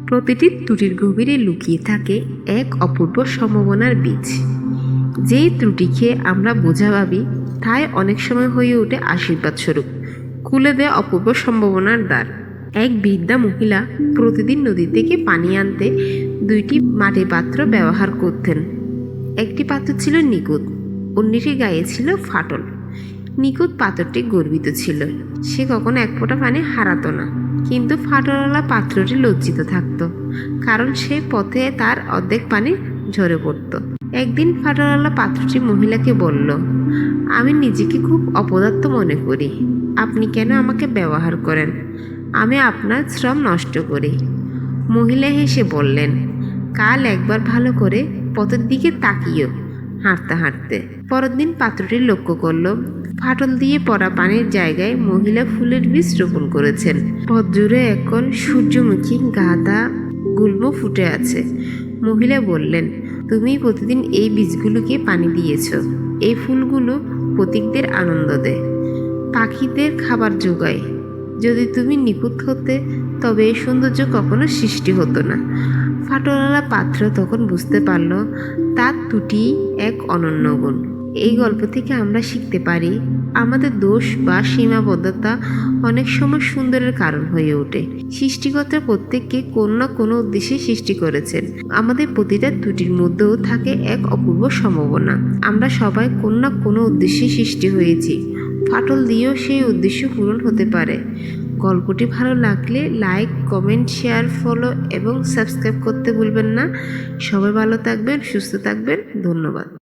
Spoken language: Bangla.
প্রতিটি ত্রুটির গভীরে লুকিয়ে থাকে এক অপূর্ব সম্ভাবনার বীজ। যেই ত্রুটি খেয়ে আমরা বোঝা ভাবি, তাই অনেক সময় হয়ে ওঠে আশীর্বাদ স্বরূপ, খুলে দেয় অপূর্ব সম্ভাবনার দ্বার। এক বৃদ্ধা মহিলা প্রতিদিন নদী থেকে পানি আনতে দুইটি মাটির পাত্র ব্যবহার করতেন। একটি পাত্র ছিল নিখুঁত, অন্যটির গায়ে ছিল ফাটল। নিখুঁত পাত্রটি গর্বিত ছিল, সে কখনো এক ফোঁটা পানি হারাতো না। কিন্তু ফাটলওয়ালা পাত্রটি লজ্জিত থাকতো, কারণ সে পথে তার অর্ধেক পানি ঝরে পড়ত। একদিন ফাটলওয়ালা পাত্রটি মহিলাকে বলল, আমি নিজেকে খুব অপদার্থ মনে করি। আপনি কেন আমাকে ব্যবহার করেন? আমি আপনার শ্রম নষ্ট করি। মহিলা হেসে বললেন, কাল একবার ভালো করে পথের দিকে তাকিও। হাঁটতে হাঁটতে পরের দিন পাত্রটি লক্ষ্য করল, ফাটল দিয়ে পড়া পানির জায়গায় মহিলা ফুলের বীজ রোপণ করেছেন। পথ জুড়ে এখন সূর্যমুখী গাঁদা গুল্ম ফুটে আছে। মহিলা বললেন, তুমি প্রতিদিন এই বীজগুলোকে পানি দিয়েছ। এই ফুলগুলো পথিকদের আনন্দ দেয়, পাখিদের খাবার যোগায়। যদি তুমি নিখুঁত হতে, তবে এই সৌন্দর্য কখনো সৃষ্টি হতো না। ফাটলওয়ালা পাত্র তখন বুঝতে পারল তার ত্রুটি এক অনন্য গুণ। এই গল্প থেকে আমরা শিখতে পারি, আমাদের দোষ বা সীমাবদ্ধতা অনেক সময় সুন্দরের কারণ হয়ে ওঠে। সৃষ্টিকর্তা প্রত্যেককে কোনো না কোনো উদ্দেশ্যে সৃষ্টি করেছেন। আমাদের প্রতিটা ত্রুটির মধ্যেও থাকে এক অপূর্ব সম্ভাবনা। আমরা সবাই কোনো না কোনো উদ্দেশ্যে সৃষ্টি হয়েছি। ফাটল দিয়েও সেই উদ্দেশ্য পূরণ হতে পারে। গল্পটি ভালো লাগলে লাইক, কমেন্ট, শেয়ার, ফলো এবং সাবস্ক্রাইব করতে ভুলবেন না। সবাই ভালো থাকবেন, সুস্থ থাকবেন। ধন্যবাদ।